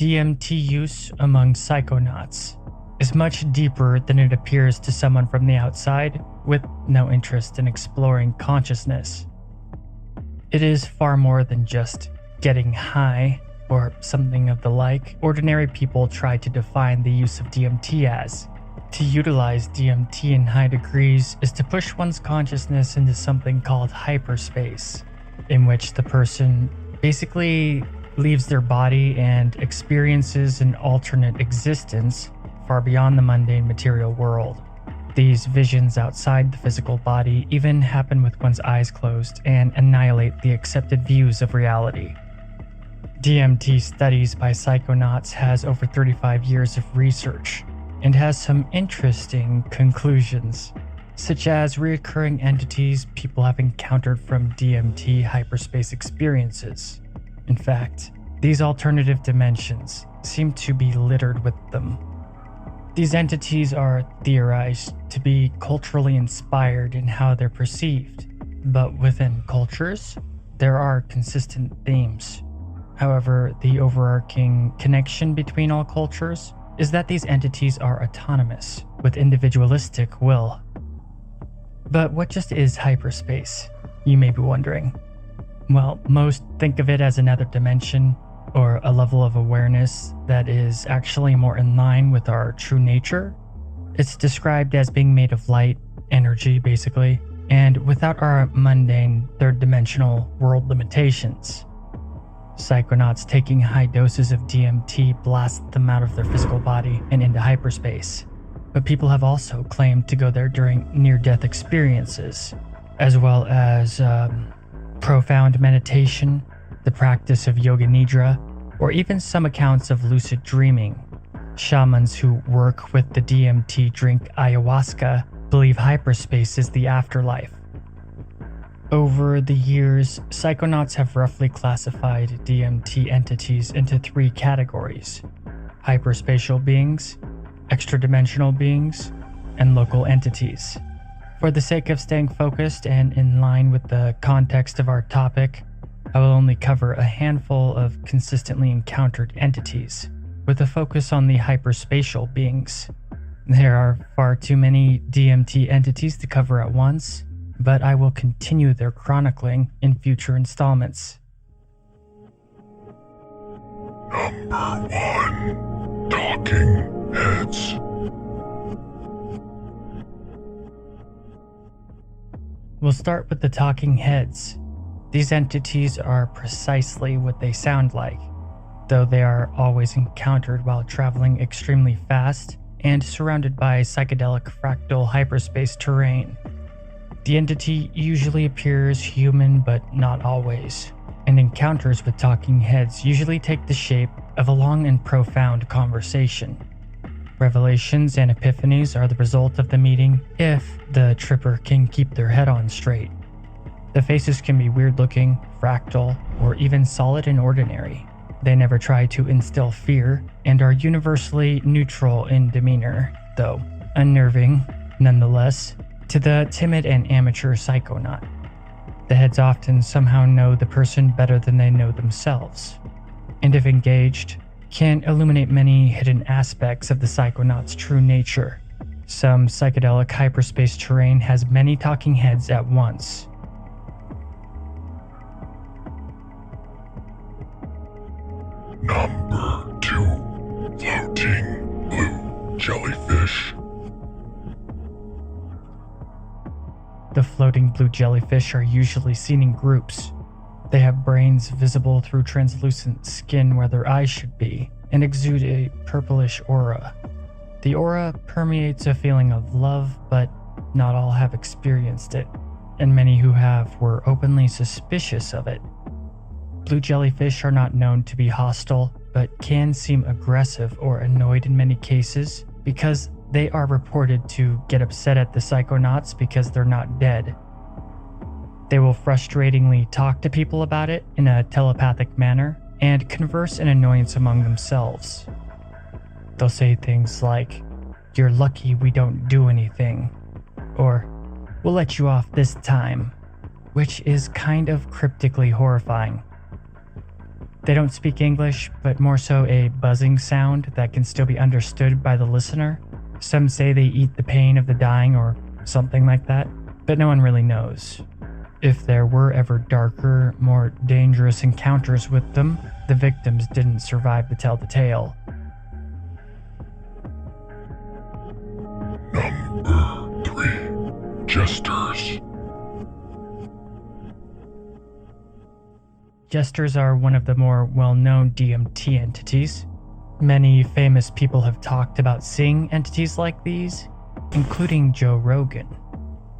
DMT use among psychonauts is much deeper than it appears to someone from the outside with no interest in exploring consciousness. It is far more than just getting high or something of the like. Ordinary people try to define the use of DMT as. To utilize DMT in high degrees is to push one's consciousness into something called hyperspace, in which the person basically leaves their body and experiences an alternate existence far beyond the mundane material world. These visions outside the physical body even happen with one's eyes closed and annihilate the accepted views of reality. DMT studies by psychonauts has over 35 years of research and has some interesting conclusions, such as recurring entities people have encountered from DMT hyperspace experiences. In fact, these alternative dimensions seem to be littered with them. These entities are theorized to be culturally inspired in how they're perceived, but within cultures, there are consistent themes. However, the overarching connection between all cultures is that these entities are autonomous, with individualistic will. But what just is hyperspace, you may be wondering? Well, most think of it as another dimension, or a level of awareness that is actually more in line with our true nature. It's described as being made of light, energy basically, and without our mundane third-dimensional world limitations. Psychonauts taking high doses of DMT blast them out of their physical body and into hyperspace. But people have also claimed to go there during near-death experiences, as well as profound meditation, the practice of yoga nidra, or even some accounts of lucid dreaming. Shamans who work with the DMT drink ayahuasca believe hyperspace is the afterlife. Over the years, psychonauts have roughly classified DMT entities into 3 categories: hyperspatial beings, extra-dimensional beings, and local entities. For the sake of staying focused and in line with the context of our topic, I will only cover a handful of consistently encountered entities, with a focus on the hyperspatial beings. There are far too many DMT entities to cover at once, but I will continue their chronicling in future installments. Number 1. Talking Heads. We'll start with the talking heads. These entities are precisely what they sound like, though they are always encountered while traveling extremely fast and surrounded by psychedelic fractal hyperspace terrain. The entity usually appears human, but not always, and encounters with talking heads usually take the shape of a long and profound conversation. Revelations and epiphanies are the result of the meeting if the tripper can keep their head on straight. The faces can be weird-looking, fractal, or even solid and ordinary. They never try to instill fear and are universally neutral in demeanor, though unnerving nonetheless to the timid and amateur psychonaut. The heads often somehow know the person better than they know themselves, and if engaged, can illuminate many hidden aspects of the psychonaut's true nature. Some psychedelic hyperspace terrain has many talking heads at once. Number 2. Floating Blue Jellyfish. The floating blue jellyfish are usually seen in groups. They have brains visible through translucent skin where their eyes should be, and exude a purplish aura. The aura permeates a feeling of love, but not all have experienced it, and many who have were openly suspicious of it. Blue jellyfish are not known to be hostile, but can seem aggressive or annoyed in many cases because they are reported to get upset at the psychonauts because they're not dead. They will frustratingly talk to people about it in a telepathic manner and converse in annoyance among themselves. They'll say things like, "You're lucky we don't do anything," or "We'll let you off this time," which is kind of cryptically horrifying. They don't speak English, but more so a buzzing sound that can still be understood by the listener. Some say they eat the pain of the dying or something like that, but no one really knows. If there were ever darker, more dangerous encounters with them, the victims didn't survive to tell the tale. Number 3. Jesters. Jesters are one of the more well-known DMT entities. Many famous people have talked about seeing entities like these, including Joe Rogan.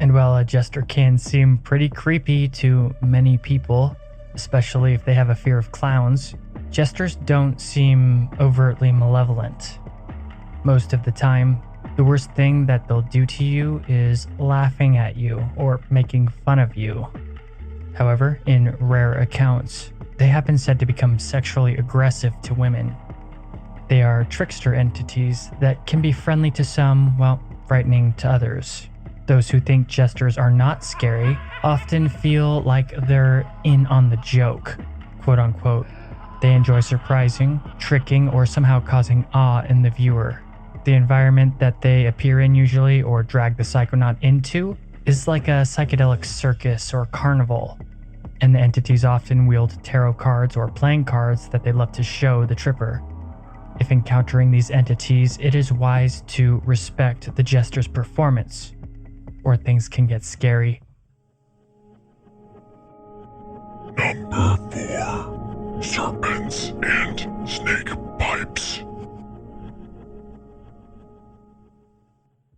And while a jester can seem pretty creepy to many people, especially if they have a fear of clowns, jesters don't seem overtly malevolent. Most of the time, the worst thing that they'll do to you is laughing at you or making fun of you. However, in rare accounts, they have been said to become sexually aggressive to women. They are trickster entities that can be friendly to some, while frightening to others. Those who think jesters are not scary often feel like they're in on the joke, quote unquote. They enjoy surprising, tricking, or somehow causing awe in the viewer. The environment that they appear in usually, or drag the psychonaut into, is like a psychedelic circus or carnival, and the entities often wield tarot cards or playing cards that they love to show the tripper. If encountering these entities, it is wise to respect the jester's performance, or things can get scary. Number 4. Serpents and snake pipes.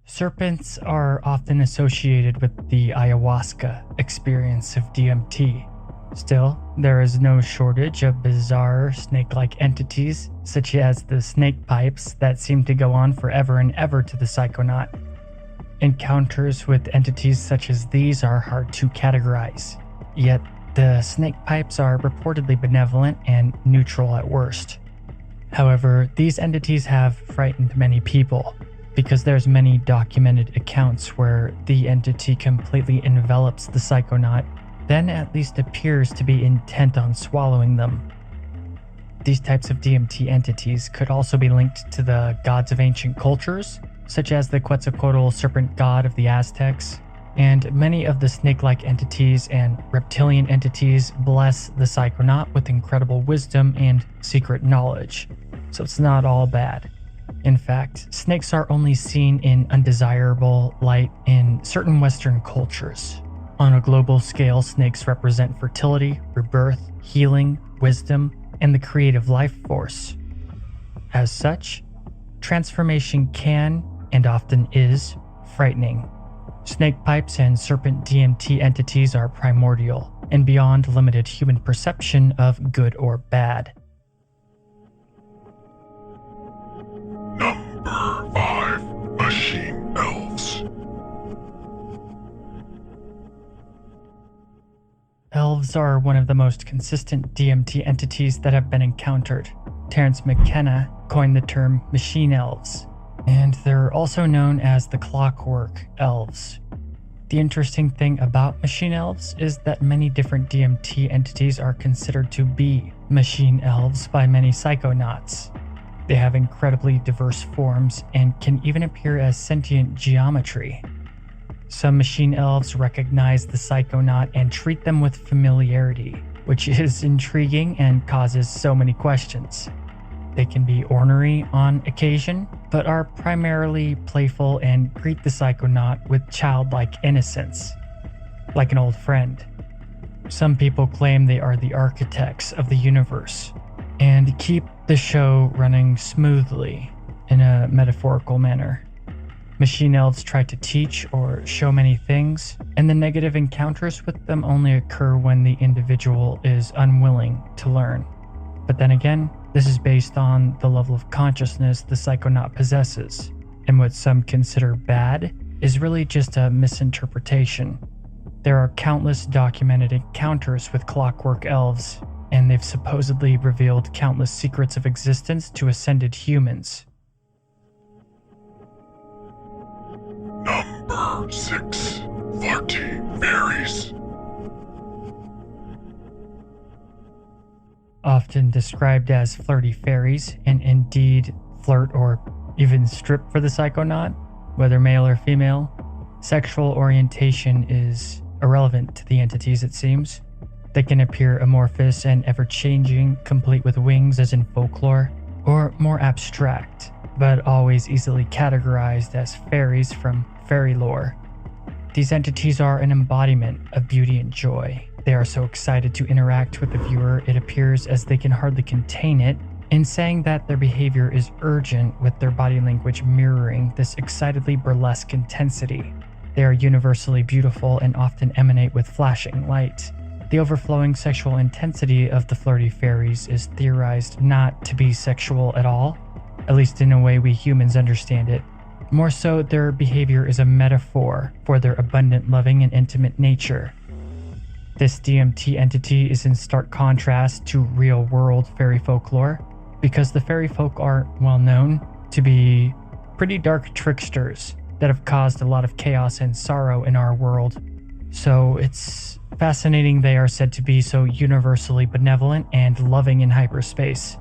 Serpents are often associated with the ayahuasca experience of DMT. Still, there is no shortage of bizarre snake-like entities, such as the snake pipes that seem to go on forever and ever to the psychonaut. Encounters with entities such as these are hard to categorize, yet the snake pipes are reportedly benevolent and neutral at worst. However, these entities have frightened many people, because there's many documented accounts where the entity completely envelops the psychonaut, then at least appears to be intent on swallowing them. These types of DMT entities could also be linked to the gods of ancient cultures, such as the Quetzalcoatl serpent god of the Aztecs, and many of the snake-like entities and reptilian entities bless the psychonaut with incredible wisdom and secret knowledge, so it's not all bad. In fact, snakes are only seen in undesirable light in certain Western cultures. On a global scale, snakes represent fertility, rebirth, healing, wisdom, and the creative life force. As such, transformation can, and often is, frightening. Snake pipes and serpent DMT entities are primordial and beyond limited human perception of good or bad. Number 5. Machine elves. Elves are one of the most consistent DMT entities that have been encountered. Terence McKenna coined the term machine elves, and they're also known as the clockwork elves. The interesting thing about machine elves is that many different DMT entities are considered to be machine elves by many psychonauts. They have incredibly diverse forms and can even appear as sentient geometry. Some machine elves recognize the psychonaut and treat them with familiarity, which is intriguing and causes so many questions. They can be ornery on occasion, but are primarily playful and greet the psychonaut with childlike innocence, like an old friend. Some people claim they are the architects of the universe and keep the show running smoothly in a metaphorical manner. Machine elves try to teach or show many things, and the negative encounters with them only occur when the individual is unwilling to learn. But then again, this is based on the level of consciousness the psychonaut possesses, and what some consider bad is really just a misinterpretation. There are countless documented encounters with clockwork elves, and they've supposedly revealed countless secrets of existence to ascended humans. Number 6. Farty fairies. often described as flirty fairies, and indeed flirt or even strip for the psychonaut, whether male or female. Sexual orientation is irrelevant to the entities, it seems. They can appear amorphous and ever-changing, complete with wings as in folklore, or more abstract, but always easily categorized as fairies from fairy lore. These entities are an embodiment of beauty and joy. They are so excited to interact with the viewer, it appears as they can hardly contain it, in saying that their behavior is urgent, with their body language mirroring this excitedly burlesque intensity. They are universally beautiful and often emanate with flashing light. The overflowing sexual intensity of the flirty fairies is theorized not to be sexual at all, at least in a way we humans understand it. More so, their behavior is a metaphor for their abundant, loving, and intimate nature. This DMT entity is in stark contrast to real-world fairy folklore, because the fairy folk are well known to be pretty dark tricksters that have caused a lot of chaos and sorrow in our world. So it's fascinating they are said to be so universally benevolent and loving in hyperspace.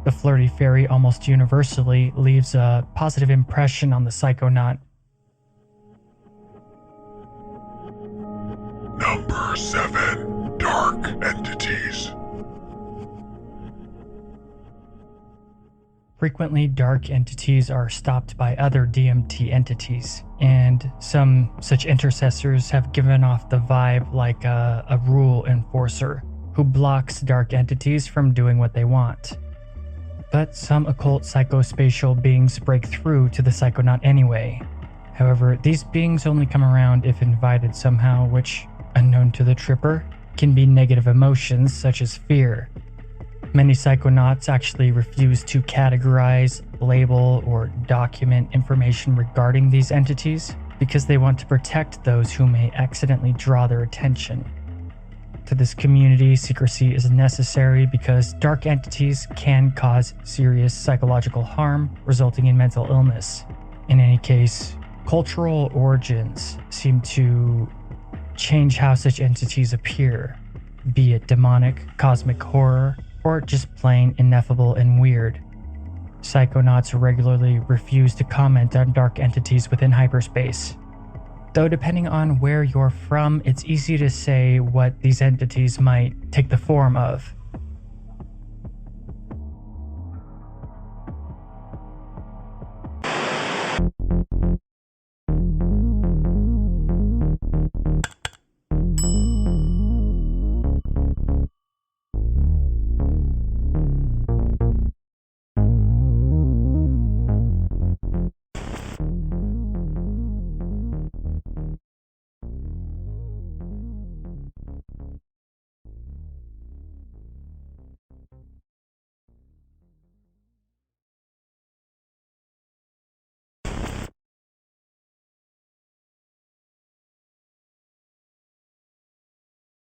The flirty fairy almost universally leaves a positive impression on the psychonaut. Number 7. Dark Entities. Frequently, dark entities are stopped by other DMT entities, and some such intercessors have given off the vibe like a rule enforcer who blocks dark entities from doing what they want. But some occult psychospatial beings break through to the psychonaut anyway. However, these beings only come around if invited somehow, which, unknown to the tripper, can be negative emotions such as fear. Many psychonauts actually refuse to categorize, label, or document information regarding these entities because they want to protect those who may accidentally draw their attention. To this community, secrecy is necessary because dark entities can cause serious psychological harm, resulting in mental illness. In any case, cultural origins seem to change how such entities appear, be it demonic, cosmic horror, or just plain ineffable and weird. Psychonauts regularly refuse to comment on dark entities within hyperspace. Though depending on where you're from, it's easy to say what these entities might take the form of.